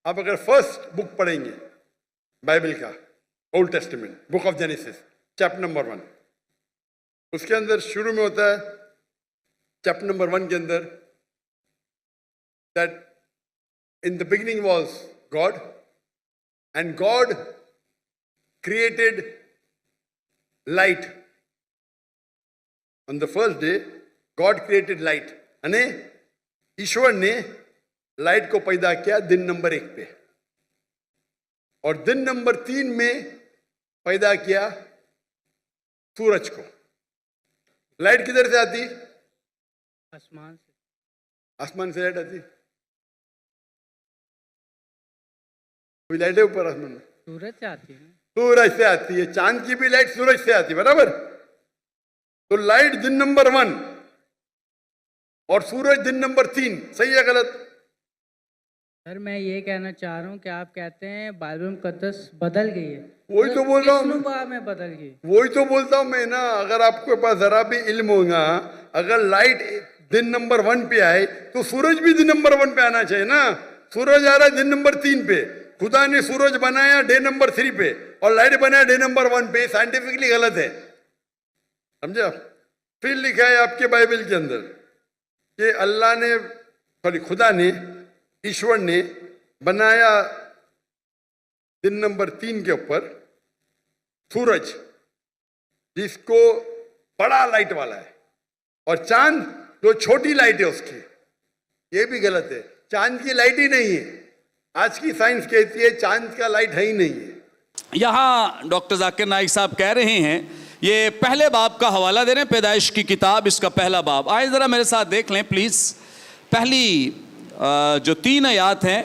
आप अगर first book पढ़ेंगे बाइबल का, old testament, book of genesis, chapter number 1, उसके अंदर शुरू में होता है चैप्टर नंबर 1 के अंदर that in the beginning was God and God created light. On the first day God created light, यानी ईश्वर ने लाइट को पैदा किया दिन नंबर 1 पे, और दिन नंबर 3 में पैदा किया सूरज को. लाइट किधर से आती? आसमान से. आसमान से लाइट आती? कोई लाइट है ऊपर आसमान में? सूरज से आती है. सूरज से आती है. चांद की भी लाइट सूरज से आती है, बराबर. तो लाइट दिन नंबर 1 और सूरज दिन नंबर 3. सही है गलत? सर मैं ये कहना चाह रहा हूँ कि आप कहते हैं बाइबल मुकद्दस बदल गई है. वही तो बोल रहा हूँ, में बदल गई. वही तो बोलता हूं मैं ना. अगर आपके पास जरा भी इल्म होगा, अगर लाइट दिन नंबर 1 पे आए तो सूरज भी दिन नंबर 1 पे आना चाहिए ना. सूरज आ रहा है दिन नंबर 3 पे. खुदा ने सूरज बनाया डे नंबर 3 पे और लाइट बनाया डे नंबर 1 पे. साइंटिफिकली गलत है, समझा? फिर लिखा है आपके बाइबल के अंदर कि अल्लाह ने, सॉरी खुदा ने, ईश्वर ने बनाया दिन नंबर 3 के ऊपर सूरज, जिसको बड़ा लाइट वाला है, और चांद जो छोटी लाइट है उसकी. ये भी गलत है. चांद की लाइट ही नहीं है. आज की साइंस कहती है चांद का लाइट है ही नहीं है. यहाँ डॉक्टर जाकिर नाइक साहब कह रहे हैं, ये पहले बाब का हवाला दे रहे हैं, पैदाइश की किताब, इसका पहला बाब. आए ज़रा मेरे साथ देख लें प्लीज़. पहली जो 3 आयात हैं,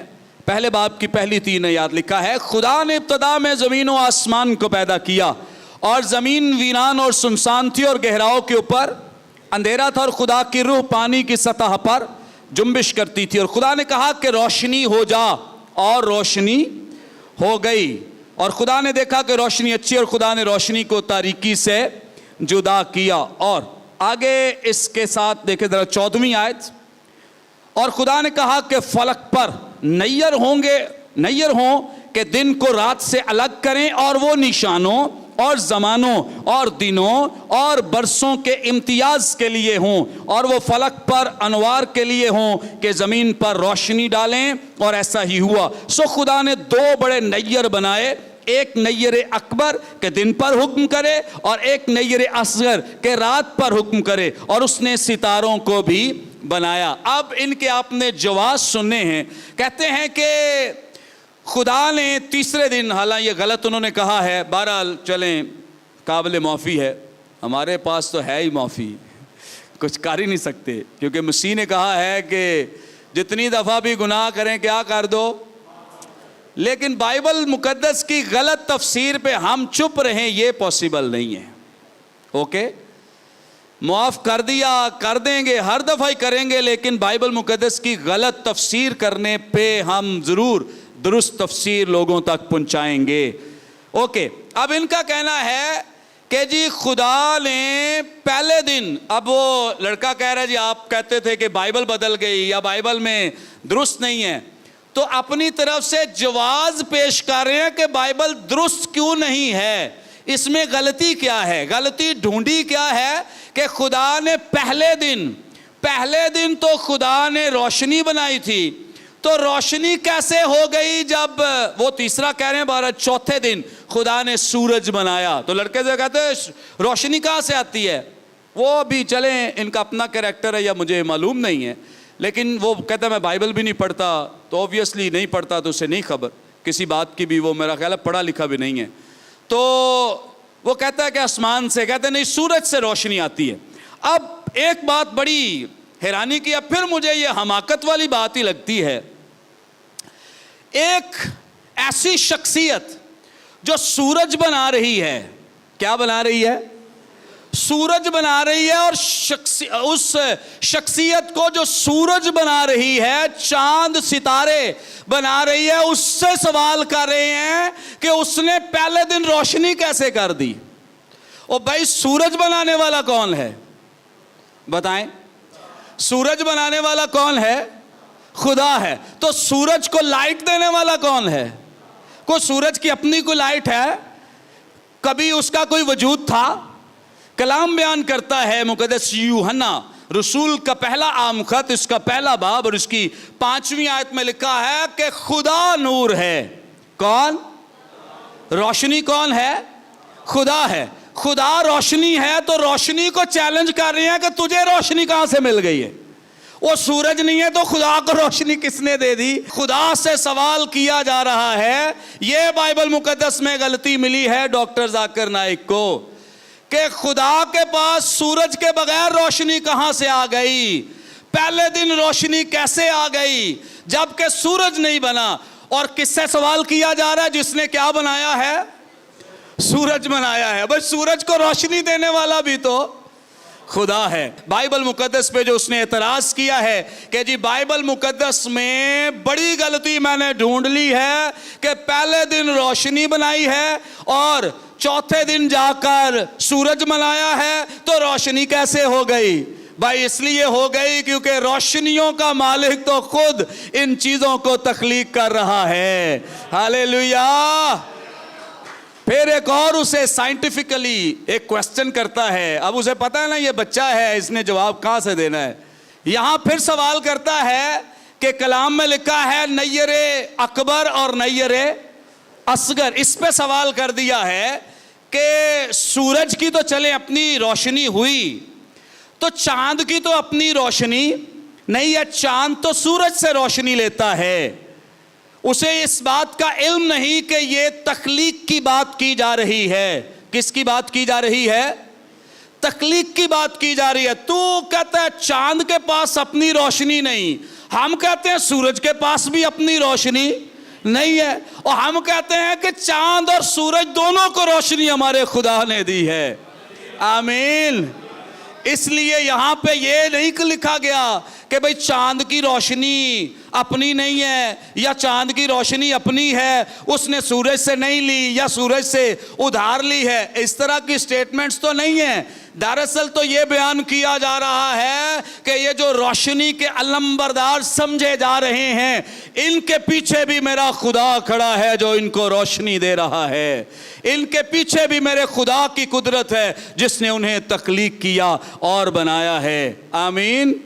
पहले बाब की पहली 3 आयात लिखा है, खुदा ने इब्तदा में ज़मीन और आसमान को पैदा किया और ज़मीन वीरान और सुनसान थी और गहराओं के ऊपर अंधेरा था और खुदा की रूह पानी की सतह पर जुम्बिश करती थी. और खुदा ने कहा कि रोशनी हो जा, और रोशनी हो गई. और खुदा ने देखा कि रोशनी अच्छी, और खुदा ने रोशनी को तारीकी से जुदा किया. और आगे इसके साथ देखें ज़रा 14वीं आयत. और खुदा ने कहा कि फलक पर नैयर हों कि दिन को रात से अलग करें, और वो निशानों और ज़मानों और दिनों और बरसों के इम्तियाज़ के लिए हों, और वो फलक पर अनवार के लिए हों कि ज़मीन पर रोशनी डालें. और ऐसा ही हुआ. सो खुदा ने 2 बड़े नैयर बनाए, एक नैयर अकबर के दिन पर हुक्म करे और एक नैयर असगर के रात पर हुक्म करे. और उसने सितारों को भी बनाया. अब इनके आपने जवाब सुनने हैं. कहते हैं कि खुदा ने तीसरे दिन, हालांकि ये गलत उन्होंने कहा है, बहरहाल चलें, काबिल माफ़ी है, हमारे पास तो है ही माफ़ी, कुछ कर ही नहीं सकते, क्योंकि मसीह ने कहा है कि जितनी दफ़ा भी गुनाह करें क्या कर दो. लेकिन बाइबल मुकद्दस की गलत तफसीर पे हम चुप रहें, ये पॉसिबल नहीं है. ओके, मुआफ़ कर दिया, कर देंगे, हर दफ़ा ही करेंगे, लेकिन बाइबल मुकद्दस की गलत तफसीर करने पे हम ज़रूर दुरुस्त तफसीर लोगों तक पहुंचाएंगे. ओके, अब इनका कहना है कि जी खुदा ने पहले दिन, अब वो लड़का कह रहा है जी आप कहते थे कि बाइबल बदल गई या बाइबल में दुरुस्त नहीं है, तो अपनी तरफ से जवाब पेश कर रहे हैं कि बाइबल दुरुस्त क्यों नहीं है, इसमें गलती क्या है. गलती ढूंढी क्या है कि खुदा ने पहले दिन तो खुदा ने रोशनी बनाई थी, तो रोशनी कैसे हो गई जब वो तीसरा कह रहे हैं 12 चौथे दिन खुदा ने सूरज बनाया. तो लड़के से कहते हैं रोशनी कहाँ से आती है. वो भी चलें, इनका अपना कैरेक्टर है या मुझे मालूम नहीं है, लेकिन वो कहता है मैं बाइबल भी नहीं पढ़ता. तो ऑब्वियसली नहीं पढ़ता तो उसे नहीं खबर किसी बात की भी, वो मेरा ख्याल है पढ़ा लिखा भी नहीं है. तो वो कहता है कि आसमान से, कहते नहीं सूरज से रोशनी आती है. अब एक बात बड़ी हैरानी की, अब फिर मुझे ये हमाकत वाली बात ही लगती है. एक ऐसी शख्सियत जो सूरज बना रही है, क्या बना रही है? सूरज बना रही है. और उस शख्सियत को जो सूरज बना रही है, चांद सितारे बना रही है, उससे सवाल कर रहे हैं कि उसने पहले दिन रोशनी कैसे कर दी. और भाई सूरज बनाने वाला कौन है बताएं? सूरज बनाने वाला कौन है? खुदा है। तो सूरज को लाइट देने वाला कौन है? को सूरज की अपनी कोई लाइट है? कभी उसका कोई वजूद था? कलाम बयान करता है मुकद्दस यूहन्ना रसूल का पहला आम खत, इसका पहला बाब और इसकी 5वीं आयत में लिखा है कि खुदा नूर है। कौन? रोशनी कौन है? खुदा है। खुदा रोशनी है, तो रोशनी को चैलेंज कर रहे हैं कि तुझे रोशनी कहां से मिल गई है? वो सूरज नहीं है तो खुदा को रोशनी किसने दे दी? खुदा से सवाल किया जा रहा है। ये बाइबल मुकद्दस में गलती मिली है डॉक्टर जाकिर नाइक को कि खुदा के पास सूरज के बगैर रोशनी कहां से आ गई? पहले दिन रोशनी कैसे आ गई जबकि सूरज नहीं बना? और किससे सवाल किया जा रहा है? जिसने क्या बनाया है? सूरज बनाया है। बस सूरज को रोशनी देने वाला भी तो खुदा है। बाइबल मुकद्दस पे जो उसने एतराज किया है कि जी बाइबल मुकद्दस में बड़ी गलती मैंने ढूंढ ली है कि पहले दिन रोशनी बनाई है और चौथे दिन जाकर सूरज बनाया है, तो रोशनी कैसे हो गई? भाई इसलिए हो गई क्योंकि रोशनियों का मालिक तो खुद इन चीजों को तख्लीक कर रहा है। हालेलुया। फिर एक और उसे साइंटिफिकली एक क्वेश्चन करता है। अब उसे पता है ना ये बच्चा है, इसने जवाब कहां से देना है। यहां फिर सवाल करता है कि कलाम में लिखा है नैयरे अकबर और नैयरे असगर। इस पे सवाल कर दिया है कि सूरज की तो चले अपनी रोशनी हुई, तो चांद की तो अपनी रोशनी नहीं है। चांद तो सूरज से रोशनी लेता है। उसे इस बात का इल्म नहीं कि ये तख्लीक की बात की जा रही है। किसकी बात की जा रही है? तख्लीक की बात की जा रही है। तू कहता है चांद के पास अपनी रोशनी नहीं, हम कहते हैं सूरज के पास भी अपनी रोशनी नहीं है, और हम कहते हैं कि चांद और सूरज दोनों को रोशनी हमारे खुदा ने दी है। आमीन। इसलिए यहां पे ये नहीं लिखा गया कि भाई चांद की रोशनी अपनी नहीं है या चांद की रोशनी अपनी है, उसने सूरज से नहीं ली या सूरज से उधार ली है। इस तरह की स्टेटमेंट्स तो नहीं है। दरअसल तो ये बयान किया जा रहा है कि ये जो रोशनी के अलंबरदार समझे जा रहे हैं, इनके पीछे भी मेरा खुदा खड़ा है जो इनको रोशनी दे रहा है। इनके पीछे भी मेरे खुदा की कुदरत है जिसने उन्हें तख्लीक किया और बनाया है। आमीन।